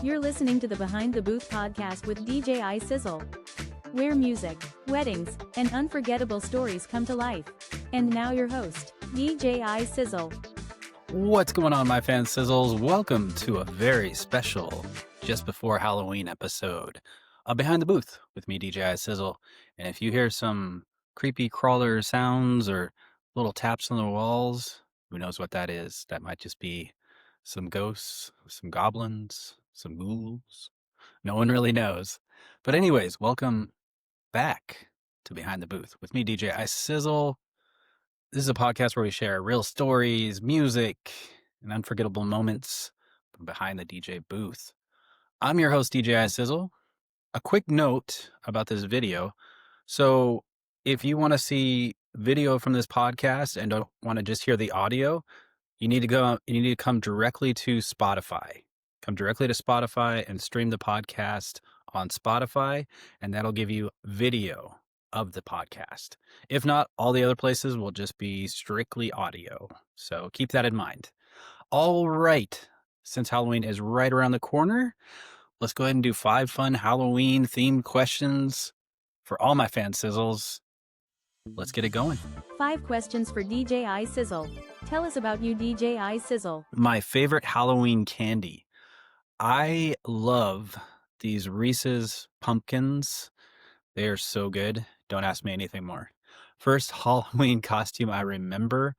You're listening to the Behind the Booth podcast with DJ iSizzle, where music, weddings, and unforgettable stories come to life. And now your host, DJ iSizzle. What's going on, my fan sizzles? Welcome to a very special just before Halloween episode of Behind the Booth with me, DJ iSizzle. And if you hear some creepy crawler sounds or little taps on the walls, who knows what that is? That might just be some ghosts, some goblins, some ghouls. No one really knows. But anyways, welcome back to Behind the Booth with me, DJ iSizzle. This is a podcast where we share real stories, music, and unforgettable moments from behind the DJ booth. I'm your host, DJ iSizzle. A quick note about this video. So if you want to see video from this podcast and don't want to just hear the audio, you need to come directly to Spotify. Come directly to Spotify and stream the podcast on Spotify, and that'll give you video of the podcast. If not, all the other places will just be strictly audio. So keep that in mind. All right. Since Halloween is right around the corner, let's go ahead and do 5 fun Halloween themed questions for all my fan sizzles. Let's get it going. 5 questions for DJ iSizzle. Tell us about you, DJ iSizzle. My favorite Halloween candy. I love these Reese's pumpkins. They are so good. Don't ask me anything more. First Halloween costume I remember.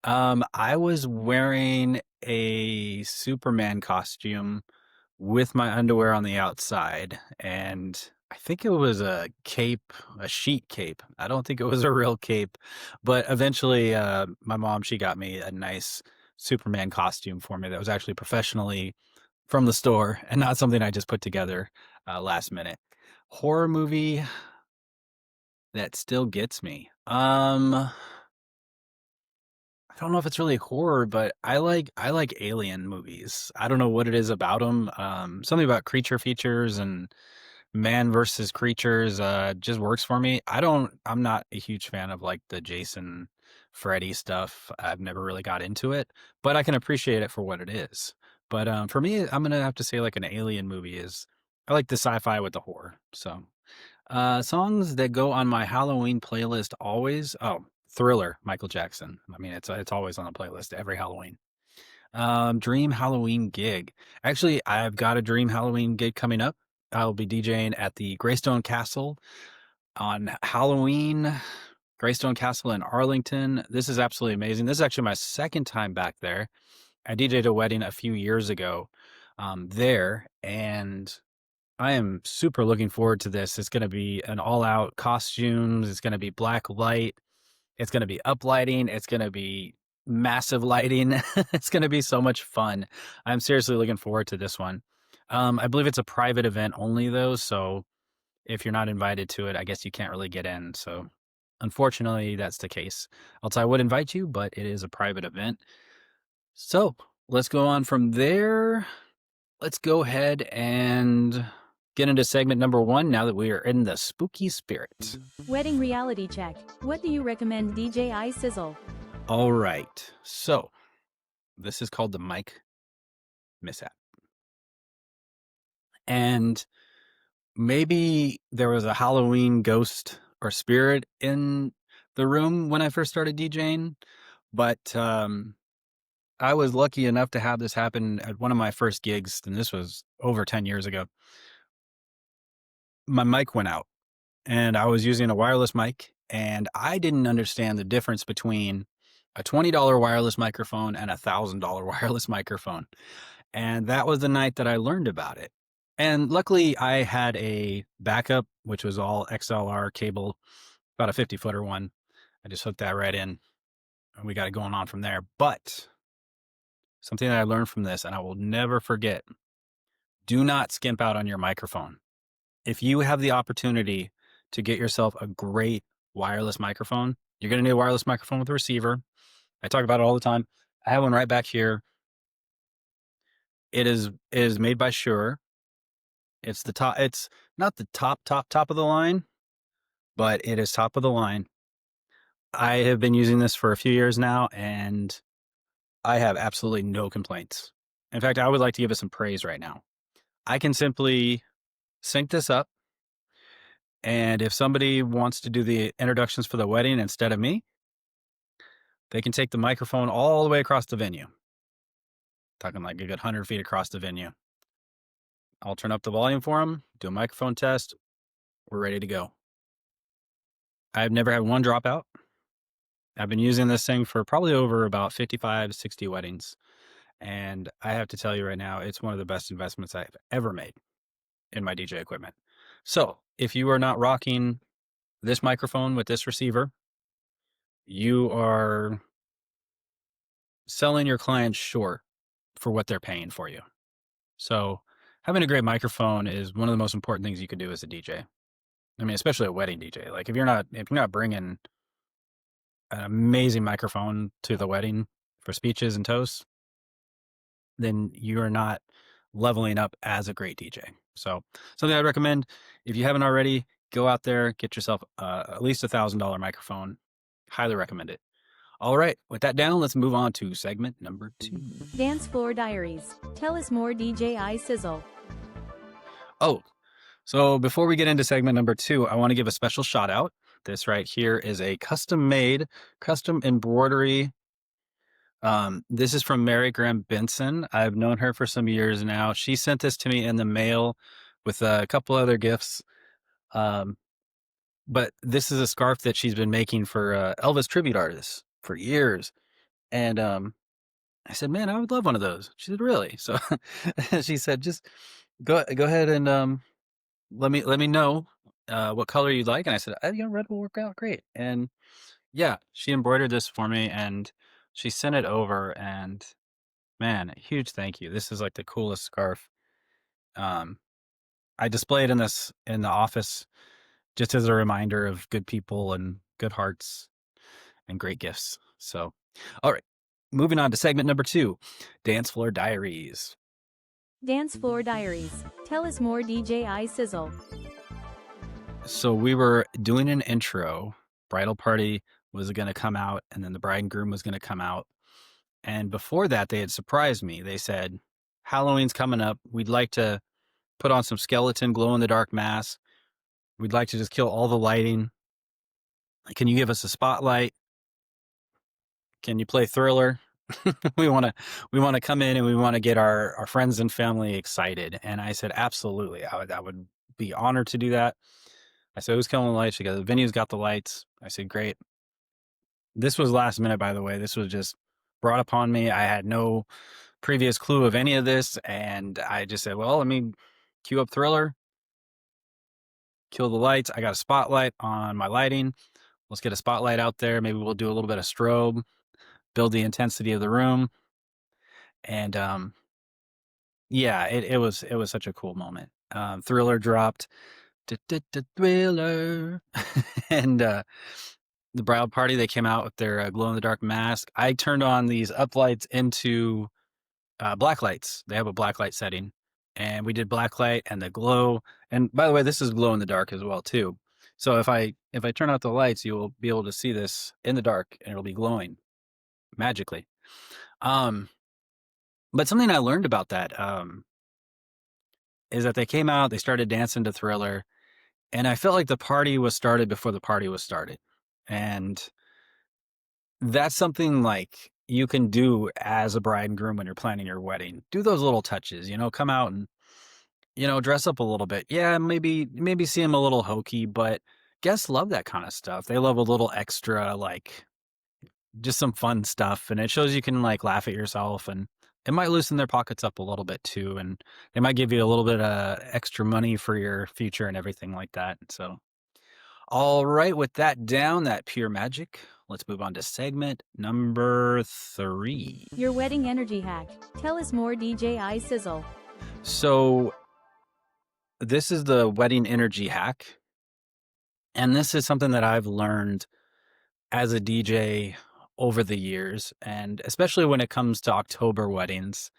I was wearing a Superman costume with my underwear on the outside, and I think it was a cape, a sheet cape. I don't think it was a real cape, but eventually my mom, she got me a nice Superman costume for me that was actually professionally from the store and not something I just put together last minute. Horror movie that still gets me. I don't know if it's really horror, but I like alien movies. I don't know what it is about them. Something about creature features and man versus creatures just works for me. I'm not a huge fan of like the Jason, Freddy stuff. I've never really got into it, but I can appreciate it for what it is. But for me, I'm gonna have to say like an alien movie is. I like the sci-fi with the horror. So songs that go on my Halloween playlist always. Oh, Thriller, Michael Jackson. I mean, it's always on the playlist every Halloween. Dream Halloween gig. Actually, I've got a dream Halloween gig coming up. I'll be DJing at the Greystone Castle on Halloween. Greystone Castle in Arlington. This is absolutely amazing. This is actually my second time back there. I DJ'd a wedding a few years ago there, and I am super looking forward to this. It's going to be an all-out costumes. It's going to be black light. It's going to be uplighting. It's going to be massive lighting. It's going to be so much fun. I'm seriously looking forward to this one. I believe it's a private event only, though, so if you're not invited to it, I guess you can't really get in. So unfortunately, that's the case. Else I would invite you, but it is a private event. So let's go on from there. Let's go ahead and get into segment number 1 now that we are in the spooky spirit. Wedding reality check. What do you recommend, DJ iSizzle? All right. So this is called the mic mishap. And maybe there was a Halloween ghost or spirit in the room when I first started DJing, but I was lucky enough to have this happen at one of my first gigs, and this was over 10 years ago. My mic went out, and I was using a wireless mic, and I didn't understand the difference between a $20 wireless microphone and a $1,000 wireless microphone. And that was the night that I learned about it. And luckily, I had a backup, which was all XLR cable, about a 50-footer one. I just hooked that right in, and we got it going on from there. But something that I learned from this, and I will never forget, do not skimp out on your microphone. If you have the opportunity to get yourself a great wireless microphone, you're going to need a wireless microphone with a receiver. I talk about it all the time. I have one right back here. It is made by Shure. It's the top. It's not the top of the line, but it is top of the line. I have been using this for a few years now, and I have absolutely no complaints. In fact, I would like to give it some praise right now. I can simply sync this up. And if somebody wants to do the introductions for the wedding instead of me, they can take the microphone all the way across the venue. Talking like a good 100 feet across the venue. I'll turn up the volume for them, do a microphone test. We're ready to go. I've never had one dropout. I've been using this thing for probably over about 55, 60 weddings. And I have to tell you right now, it's one of the best investments I've ever made in my DJ equipment. So if you are not rocking this microphone with this receiver, you are selling your clients short for what they're paying for you. So having a great microphone is one of the most important things you can do as a DJ. I mean, especially a wedding DJ. Like if you're not bringing an amazing microphone to the wedding for speeches and toasts, then you're not leveling up as a great DJ. So something I'd recommend, if you haven't already, go out there, get yourself at least $1,000 microphone. Highly recommend it. All right, with that down, let's move on to segment number 2. Dance Floor Diaries. Tell us more, DJ iSizzle. Oh, so before we get into segment number 2, I want to give a special shout out. This right here is a custom made, custom embroidery. This is from Mary Graham Benson. I've known her for some years now. She sent this to me in the mail with a couple other gifts. But this is a scarf that she's been making for Elvis tribute artists for years. And I said, man, I would love one of those. She said, really? So she said, just go ahead and let me know what color you'd like. And I said, red will work out great. And yeah, she embroidered this for me and she sent it over. And man, a huge thank you. This is like the coolest scarf. I display it in the office just as a reminder of good people and good hearts and great gifts. So, all right, moving on to segment number 2, Dance Floor Diaries. Dance Floor Diaries. Tell us more, DJ iSizzle. So we were doing an intro. Bridal party was going to come out, and then the bride and groom was going to come out. And before that, they had surprised me. They said, Halloween's coming up. We'd like to put on some skeleton glow-in-the-dark masks. We'd like to just kill all the lighting. Can you give us a spotlight? Can you play Thriller? we want to come in and we want to get our friends and family excited. And I said, absolutely. I would be honored to do that. I said, who's killing the lights? She goes, the venue's got the lights. I said, great. This was last minute, by the way. This was just brought upon me. I had no previous clue of any of this. And I just said, well, let me cue up Thriller, kill the lights. I got a spotlight on my lighting. Let's get a spotlight out there. Maybe we'll do a little bit of strobe, build the intensity of the room. And yeah, it was such a cool moment. Thriller dropped, Thriller, and the bridal party, they came out with their glow in the dark mask. I turned on these uplights into black lights. They have a black light setting, and we did black light and the glow. And by the way, this is glow in the dark as well too. So if I turn out the lights, you will be able to see this in the dark, and it'll be glowing magically. But something I learned about that is that they came out, they started dancing to Thriller, and I felt like the party was started before the party was started. And that's something like you can do as a bride and groom when you're planning your wedding. Do those little touches, come out and, dress up a little bit. Yeah, maybe seem a little hokey, but guests love that kind of stuff. They love a little extra, like just some fun stuff. And it shows you can like laugh at yourself, and it might loosen their pockets up a little bit too. And they might give you a little bit of extra money for your future and everything like that. So, all right, with that down, that pure magic, let's move on to segment number 3. Your wedding energy hack. Tell us more, DJ iSizzle. So this is the wedding energy hack. And this is something that I've learned as a DJ over the years, and especially when it comes to October weddings,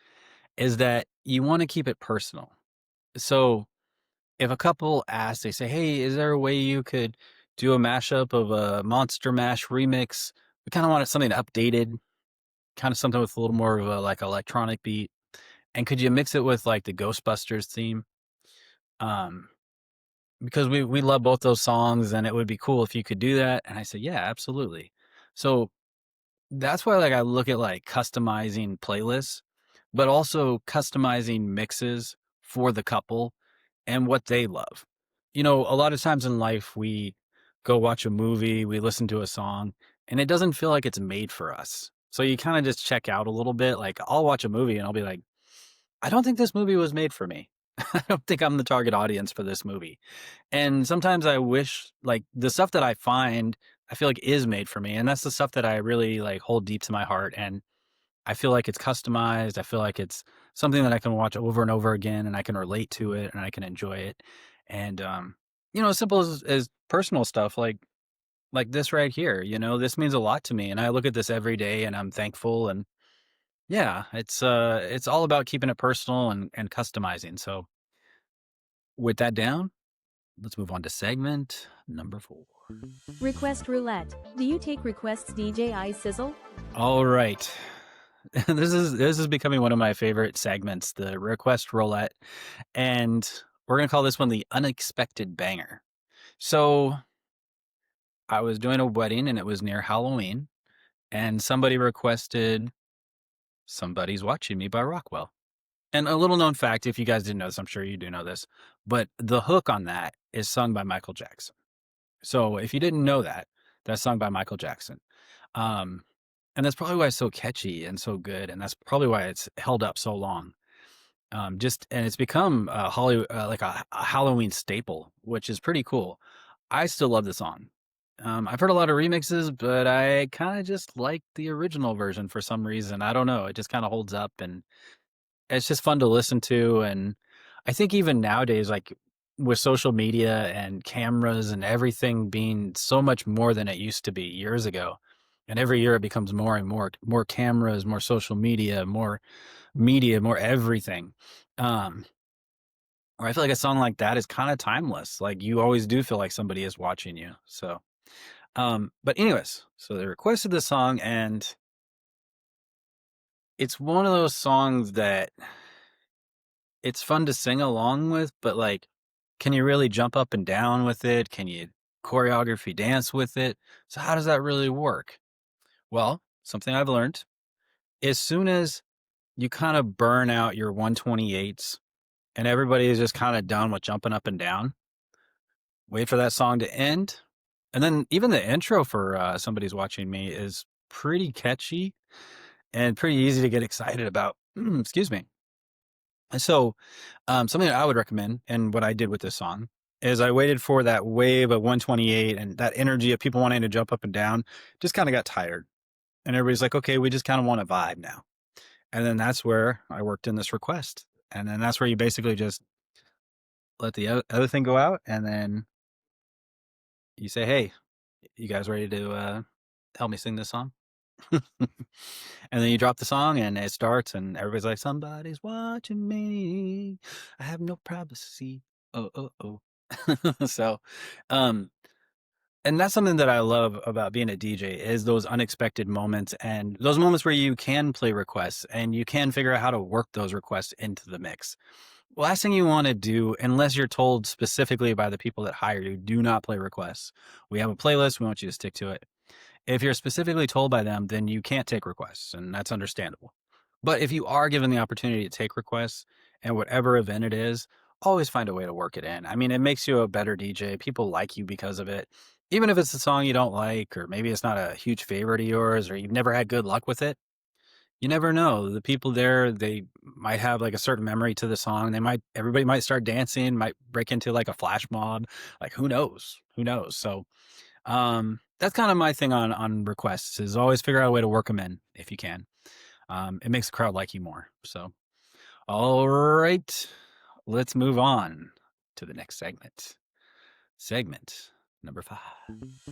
is that you want to keep it personal. So if a couple asks, they say, hey, is there a way you could do a mashup of a Monster Mash remix? We kind of wanted something updated, kind of something with a little more of a like electronic beat. And could you mix it with like the Ghostbusters theme? Um, because we love both those songs, and it would be cool if you could do that. And I said, yeah, absolutely. So that's why like I look at like customizing playlists, but also customizing mixes for the couple and what they love. You know, a lot of times in life we go watch a movie, we listen to a song, and it doesn't feel like it's made for us. So you kind of just check out a little bit. Like I'll watch a movie and I'll be like, I don't think this movie was made for me. I don't think I'm the target audience for this movie. And sometimes I wish like the stuff that I find, I feel like is made for me. And that's the stuff that I really like hold deep to my heart. And I feel like it's customized. I feel like it's something that I can watch over and over again and I can relate to it and I can enjoy it. And you know, as simple as personal stuff like this right here, you know, this means a lot to me. And I look at this every day and I'm thankful. And yeah, it's all about keeping it personal and customizing. So with that down, let's move on to segment number 4. Request roulette. Do you take requests, DJ iSizzle? All right. This is becoming one of my favorite segments, the request roulette, and we're gonna call this one the unexpected banger. So I was doing a wedding and it was near Halloween, and somebody requested "Somebody's Watching Me" by Rockwell. And a little known fact, if you guys didn't know this, I'm sure you do know this, but the hook on that is sung by Michael Jackson. So if you didn't know that, that's sung by Michael Jackson. Um, and that's probably why it's so catchy and so good, and that's probably why it's held up so long. Just and it's become a Hollywood like a Halloween staple, which is pretty cool. I still love the song. I've heard a lot of remixes, but I kind of just like the original version for some reason. I don't know. It just kind of holds up, and it's just fun to listen to. And I think even nowadays, like with social media and cameras and everything being so much more than it used to be years ago, and every year it becomes more and more cameras, more social media, more everything. Um, or I feel like a song like that is kind of timeless. Like you always do feel like somebody is watching you. So, but anyways, so they requested this song, and it's one of those songs that it's fun to sing along with, but like, can you really jump up and down with it? Can you choreography dance with it? So how does that really work? Well, something I've learned, as soon as you kind of burn out your 128s and everybody is just kind of done with jumping up and down, wait for that song to end. And then even the intro for Somebody's Watching Me is pretty catchy and pretty easy to get excited about. Excuse me. And so, something that I would recommend, and what I did with this song, is I waited for that wave of 128 and that energy of people wanting to jump up and down, just kind of got tired. And everybody's like, okay, we just kind of want to vibe now. And then that's where I worked in this request. And then that's where you basically just let the other thing go out. And then you say, hey, you guys ready to help me sing this song? And then you drop the song and it starts and everybody's like, somebody's watching me. I have no privacy. Oh, oh, oh. So, um, and that's something that I love about being a DJ is those unexpected moments and those moments where you can play requests and you can figure out how to work those requests into the mix. Last thing you want to do, unless you're told specifically by the people that hire you, do not play requests. We have a playlist. We want you to stick to it. If you're specifically told by them, then you can't take requests, and that's understandable. But if you are given the opportunity to take requests and whatever event it is, always find a way to work it in. I mean, it makes you a better DJ. People like you because of it. Even if it's a song you don't like, or maybe it's not a huge favorite of yours, or you've never had good luck with it, you never know. The people there, they might have like a certain memory to the song. Everybody might start dancing, might break into like a flash mob. Like who knows? Who knows? So that's kind of my thing on requests is always figure out a way to work them in if you can. It makes the crowd like you more. So, all right, let's move on to the next segment. Segment number 5.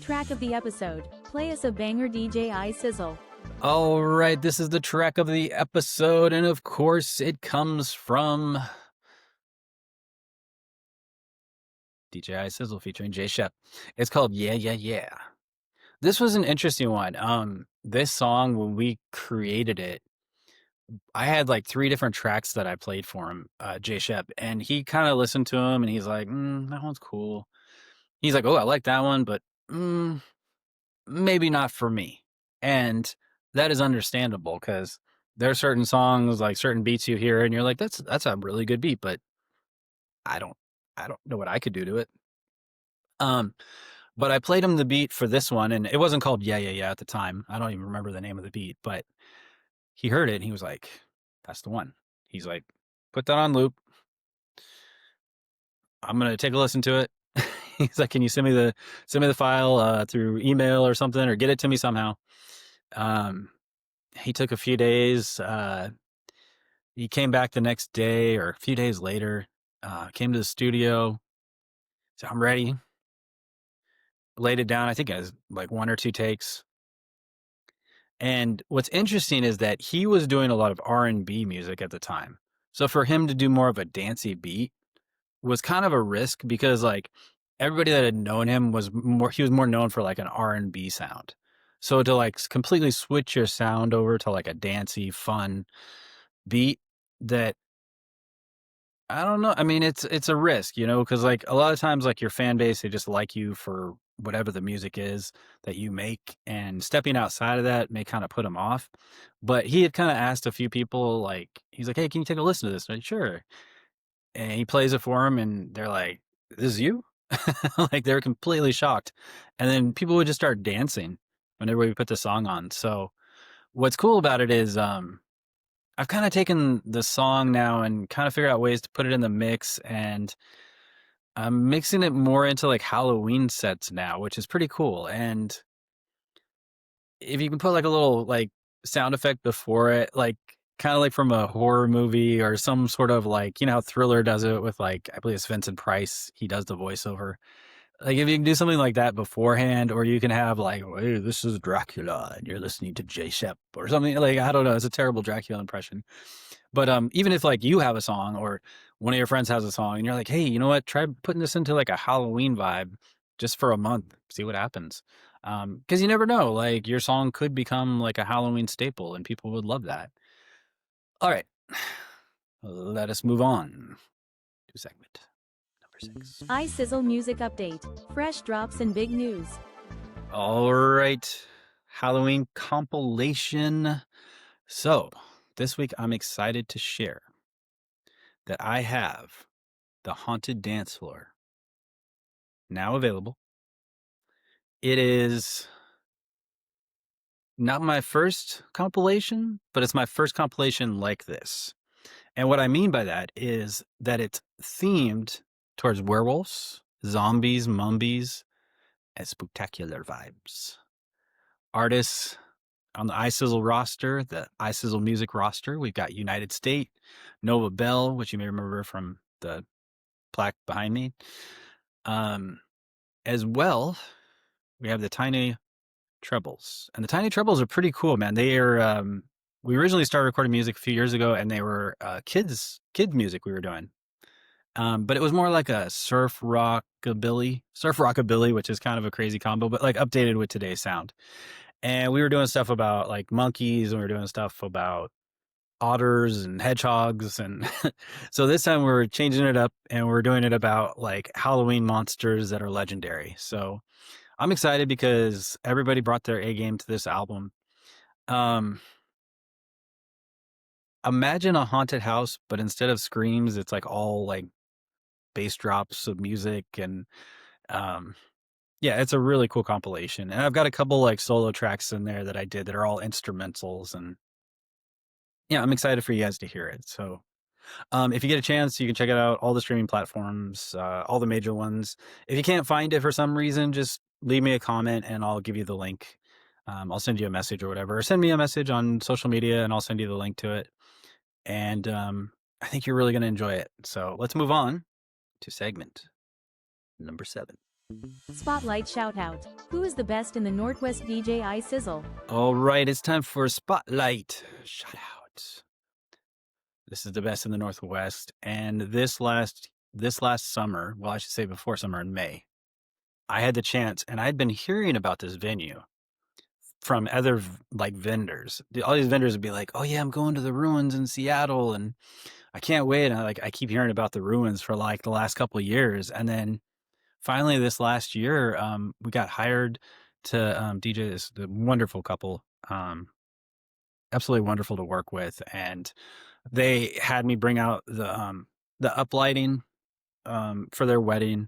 Track of the episode. Play us a banger, DJ iSizzle. All right, this is the track of the episode, and of course, it comes from DJ iSizzle featuring Jay Shep. It's called Yeah, Yeah, Yeah. This was an interesting one. This song, when we created it, I had like 3 different tracks that I played for him, Jay Shep, and he kinda listened to 'em, and he's like, that one's cool." He's like, "Oh, I like that one, but, mm, maybe not for me." And that is understandable because there are certain songs, like certain beats you hear, and you're like, "That's a really good beat, but I don't I don't know what I could do to it." Um, but I played him the beat for this one, and it wasn't called "Yeah, Yeah, Yeah" at the time. I don't even remember the name of the beat, but he heard it and he was like, "That's the one." He's like, "Put that on loop. I'm gonna take a listen to it." He's like, "Can you send me the file through email or something, or get it to me somehow?" Um, he took a few days. He came back the next day or a few days later. Came to the studio. So I'm ready. Laid it down. I think it was like 1 or 2 takes. And what's interesting is that he was doing a lot of R&B music at the time. So for him to do more of a dancey beat was kind of a risk because like everybody that had known him he was more known for like an R&B sound. So to like completely switch your sound over to like a dancey, fun beat that I don't know. I mean, it's a risk, because like a lot of times like your fan base, they just like you for whatever the music is that you make, and stepping outside of that may kind of put them off. But he had kind of asked a few people, like he's like, "Hey, can you take a listen to this?" I'm like, "Sure." And he plays it for him, and they're like, "This is you?" Like they're completely shocked. And then people would just start dancing whenever we put the song on. So what's cool about it is I've kind of taken the song now and kind of figured out ways to put it in the mix, and I'm mixing it more into like Halloween sets now, which is pretty cool. And if you can put like a little like sound effect before it, like kind of like from a horror movie or some sort of like, how Thriller does it with like, I believe it's Vincent Price, he does the voiceover. Like if you can do something like that beforehand, or you can have like, "Hey, this is Dracula and you're listening to J Shep," or something like, I don't know, it's a terrible Dracula impression. But even if like you have a song or one of your friends has a song and you're like, "Hey, you know what? Try putting this into like a Halloween vibe just for a month. See what happens." Because you never know. Like your song could become like a Halloween staple, and people would love that. All right, let us move on to segment number 6. iSizzle Music Update. Fresh drops and big news. All right, Halloween compilation. So this week I'm excited to share that I have the Haunted Dance Floor now available. It is not my first compilation, but it's my first compilation like this. And what I mean by that is that it's themed towards werewolves, zombies, mumbies, and spectacular vibes. Artists on the iSizzle roster, the iSizzle music roster, we've got United State, Nova Bell, which you may remember from the plaque behind me. As well, we have the Tiny Trebles. And the Tiny Trebles are pretty cool, man. They are we originally started recording music a few years ago, and they were kid music we were doing. But it was more like a surf rockabilly, which is kind of a crazy combo, but like updated with today's sound. And we were doing stuff about like monkeys, and we were doing stuff about otters and hedgehogs, and so this time we're changing it up and we're doing it about like Halloween monsters that are legendary. So I'm excited because everybody brought their A game to this album. Um, Imagine a haunted house, but instead of screams, it's like all like bass drops of music, and um, yeah, it's a really cool compilation. And I've got a couple like solo tracks in there that I did that are all instrumentals, and yeah, I'm excited for you guys to hear it. So if you get a chance, you can check it out, all the streaming platforms, all the major ones. If you can't find it for some reason, just leave me a comment and I'll give you the link. I'll send you a message or whatever, or send me a message on social media and I'll send you the link to it. And I think you're really going to enjoy it. So let's move on to segment number 7. Spotlight Shoutout. Who is the best in the Northwest DJ iSizzle? All right, it's time for Spotlight Shoutout. This is the best in the Northwest. And this last summer, well, I should say before summer, in May, I had the chance, and I'd been hearing about this venue from other like vendors. All these vendors would be like, "Oh yeah, I'm going to the ruins in Seattle, and I can't wait." And I keep hearing about the ruins for like the last couple of years, and then finally this last year, we got hired to DJ this the wonderful couple, absolutely wonderful to work with, and they had me bring out the uplighting for their wedding,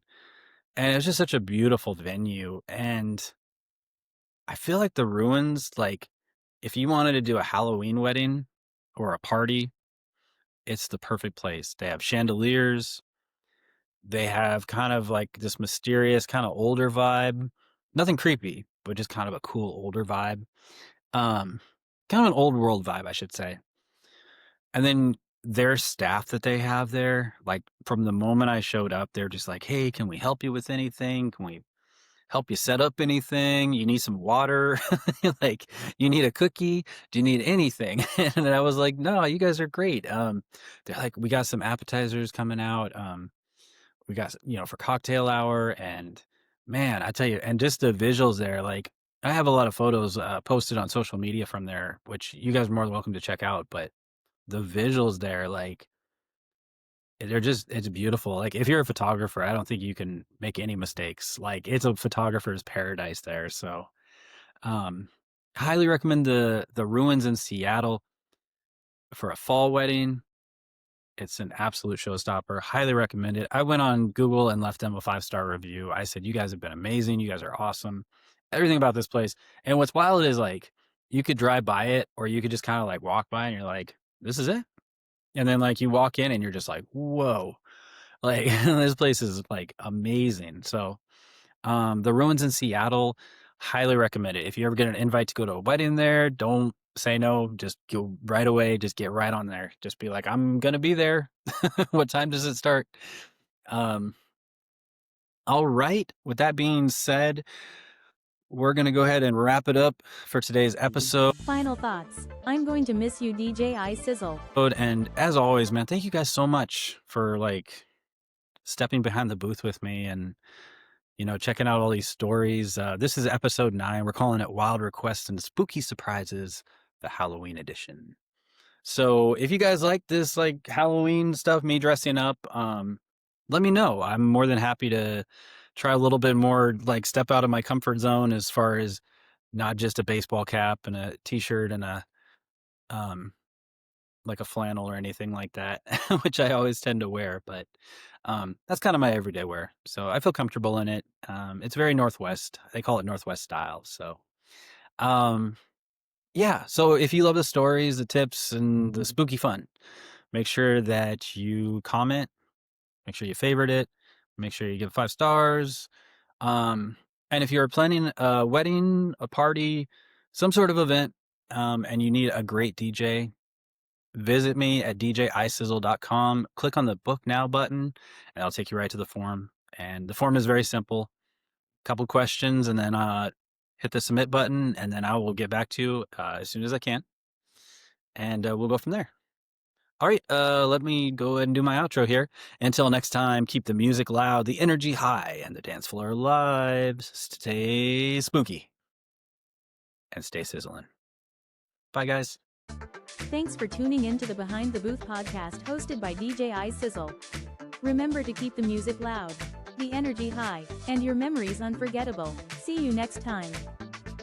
and it was just such a beautiful venue. And I feel like the ruins, like if you wanted to do a Halloween wedding or a party, it's the perfect place. They have chandeliers. They have kind of like this mysterious, kind of older vibe. Nothing creepy, but just kind of a cool older vibe. Um, Kind of an old world vibe, I should say. And then their staff that they have there, like from the moment I showed up, they're just like, "Hey, can we help you with anything? Can we help you set up anything? You need some water? Like, you need a cookie? Do you need anything?" And I was like, "No, you guys are great." They're like, "We got some appetizers coming out. We got, for cocktail hour." And man, I tell you, and just the visuals there, like I have a lot of photos posted on social media from there, which you guys are more than welcome to check out. But the visuals there, like it's beautiful. Like if you're a photographer, I don't think you can make any mistakes. Like it's a photographer's paradise there. So, um, highly recommend the ruins in Seattle for a fall wedding. It's an absolute showstopper. Highly recommend it. I went on Google and left them a 5-star review. I said, "You guys have been amazing. You guys are awesome. Everything about this place." And what's wild is like you could drive by it, or you could just kind of like walk by and you're like, "This is it." And then like you walk in and you're just like, "Whoa." Like this place is like amazing. So the ruins in Seattle, highly recommend it. If you ever get an invite to go to a wedding there, don't say no. Just go right away. Just get right on there. Just be like, "I'm gonna be there." What time does it start? Um, all right. With that being said, we're gonna go ahead and wrap it up for today's episode. Final thoughts. I'm going to miss you, DJ iSizzle. And as always, man, thank you guys so much for like stepping behind the booth with me and checking out all these stories. This is episode 9. We're calling it Wild Requests and Spooky Surprises, the Halloween edition. So if you guys like this like Halloween stuff, me dressing up, let me know. I'm more than happy to try a little bit more, like step out of my comfort zone as far as not just a baseball cap and a t-shirt and a um like a flannel or anything like that, which I always tend to wear, but that's kind of my everyday wear. So I feel comfortable in it. It's very Northwest. They call it Northwest style. So um yeah, so if you love the stories, the tips, and the spooky fun, make sure that you comment, make sure you favorite it, make sure you give 5 stars. And if you're planning a wedding, a party, some sort of event, and you need a great DJ, visit me at djissizzle.com. Click on the Book Now button, and it'll take you right to the form. And the form is very simple. Couple questions, and then hit the submit button, and then I will get back to you as soon as I can. And we'll go from there. All right, let me go ahead and do my outro here. Until next time, keep the music loud, the energy high, and the dance floor alive. Stay spooky and stay sizzling. Bye, guys. Thanks for tuning in to the Behind the Booth podcast hosted by DJ iSizzle. Remember to keep the music loud, the energy high, and your memories unforgettable. See you next time.